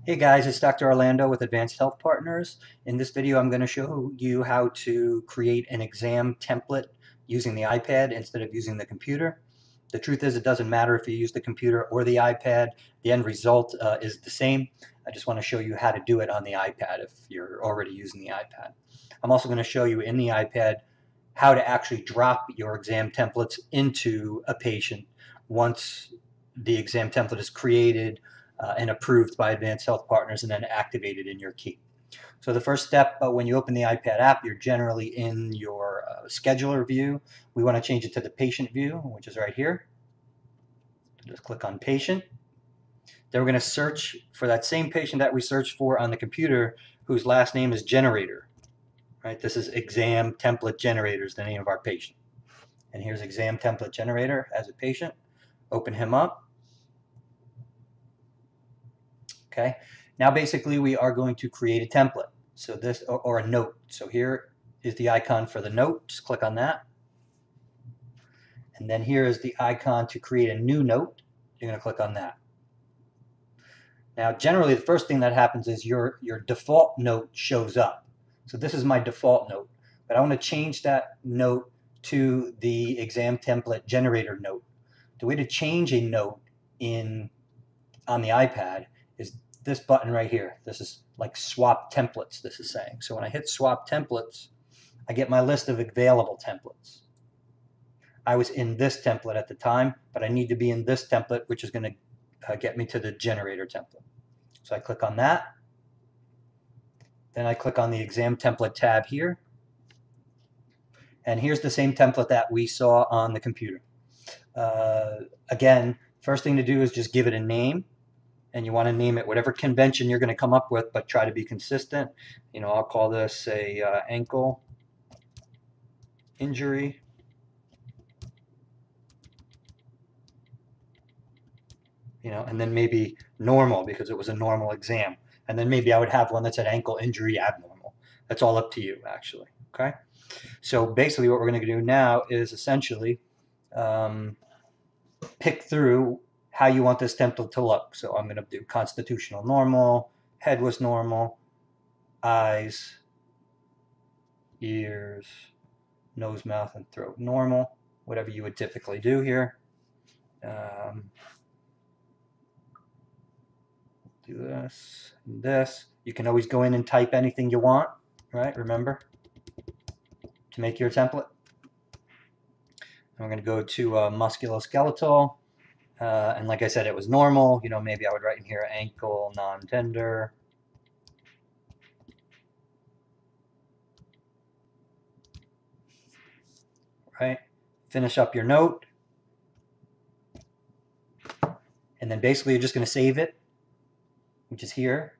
Hey guys, it's Dr. Orlando with Advanced Health Partners. In this video, I'm going to show you how to create an exam template using the iPad instead of using the computer. The truth is, it doesn't matter if you use the computer or the iPad. The end result is the same. I just want to show you how to do it on the iPad if you're already using the iPad. I'm also going to show you in the iPad how to actually drop your exam templates into a patient once the exam template is created and approved by Advanced Health Partners and then activated in your key. So the first step, when you open the iPad app, you're generally in your scheduler view. We want to change it to the patient view, which is right here. Just click on patient. Then we're going to search for that same patient that we searched for on the computer, whose last name is Generator. Right? This is Exam Template Generator is the name of our patient. And here's Exam Template Generator as a patient. Open him up. Okay. Now basically we are going to create a template. So this, or a note. So here is the icon for the note. Just click on that. And then here is the icon to create a new note. You're going to click on that. Now generally the first thing that happens is your default note shows up. So this is my default note. But I want to change that note to the exam template generator note. The way to change a note on the iPad is this button right here. This is like swap templates, this is saying. So when I hit swap templates, I get my list of available templates. I was in this template at the time, but I need to be in this template, which is going to get me to the generator template. So I click on that. Then I click on the exam template tab here. And here's the same template that we saw on the computer. Again, first thing to do is just give it a name. And you want to name it whatever convention you're going to come up with, but try to be consistent. I'll call this a ankle injury. And then maybe normal because it was a normal exam. And then maybe I would have one that said ankle injury abnormal. That's all up to you, actually. Okay. So basically, what we're going to do now is essentially pick through how you want this template to look. So I'm going to do constitutional normal, head was normal, eyes, ears, nose, mouth, and throat normal, whatever you would typically do here. Do this and this. You can always go in and type anything you want, right? Remember, to make your template. I'm going to go to musculoskeletal. And like I said, it was normal. Maybe I would write in here ankle non-tender. Right? Finish up your note. And then basically you're just going to save it, which is here.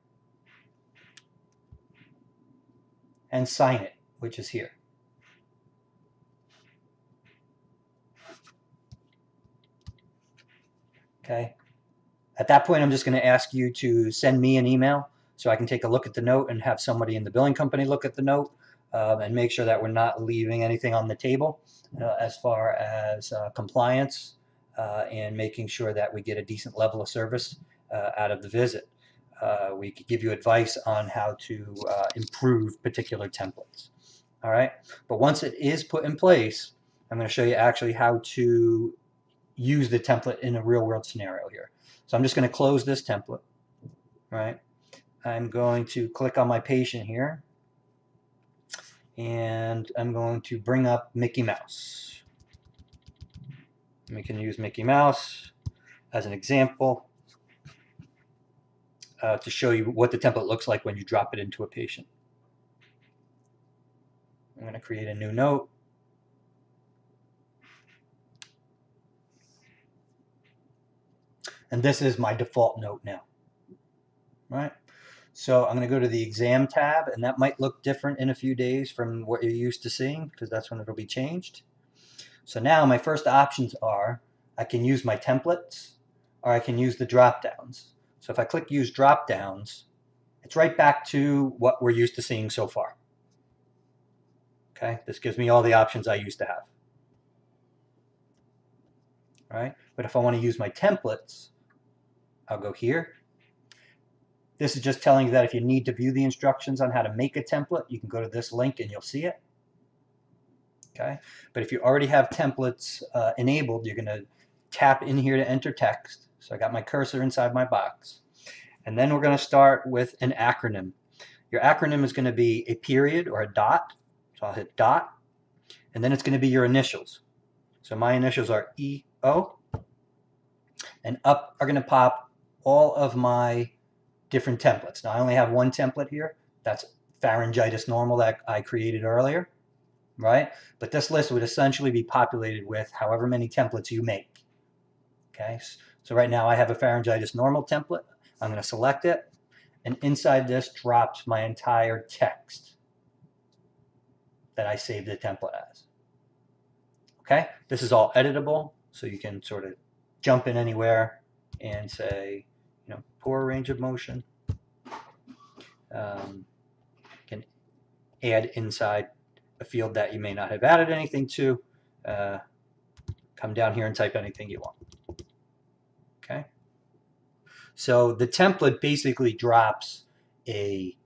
And sign it, which is here. Okay. At that point, I'm just going to ask you to send me an email so I can take a look at the note and have somebody in the billing company look at the note and make sure that we're not leaving anything on the table as far as compliance and making sure that we get a decent level of service out of the visit. We could give you advice on how to improve particular templates. All right. But once it is put in place, I'm going to show you actually how to use the template in a real world scenario here. So I'm just going to close this template, right? I'm going to click on my patient here, and I'm going to bring up Mickey Mouse. We can use Mickey Mouse as an example to show you what the template looks like when you drop it into a patient. I'm going to create a new note. And this is my default note now, right? So I'm going to go to the exam tab, and that might look different in a few days from what you're used to seeing because that's when it'll be changed. So now my first options are I can use my templates or I can use the drop downs. So if I click use drop downs, it's right back to what we're used to seeing so far. Okay, this gives me all the options I used to have. All right, but if I want to use my templates, I'll go here. This is just telling you that if you need to view the instructions on how to make a template, you can go to this link and you'll see it. Okay, but if you already have templates enabled, you're going to tap in here to enter text. So I got my cursor inside my box. And then we're going to start with an acronym. Your acronym is going to be a period or a dot. So I'll hit dot. And then it's going to be your initials. So my initials are EO. And up are going to pop all of my different templates. Now I only have one template here. That's pharyngitis normal that I created earlier, right? But this list would essentially be populated with however many templates you make. Okay, so right now I have a pharyngitis normal template. I'm going to select it, and inside this drops my entire text that I saved the template as. Okay, this is all editable, so you can sort of jump in anywhere and say, poor range of motion. Can add inside a field that you may not have added anything to. Come down here and type anything you want. Okay. So the template basically drops a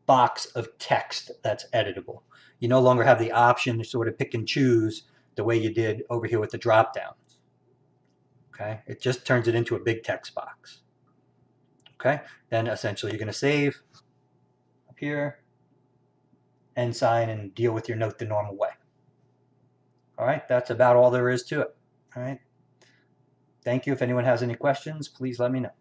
box of text that's editable. You no longer have the option to sort of pick and choose the way you did over here with the drop downs. Okay. It just turns it into a big text box. Okay. Then essentially you're going to save up here and sign and deal with your note the normal way. All right. That's about all there is to it. All right. Thank you. If anyone has any questions, please let me know.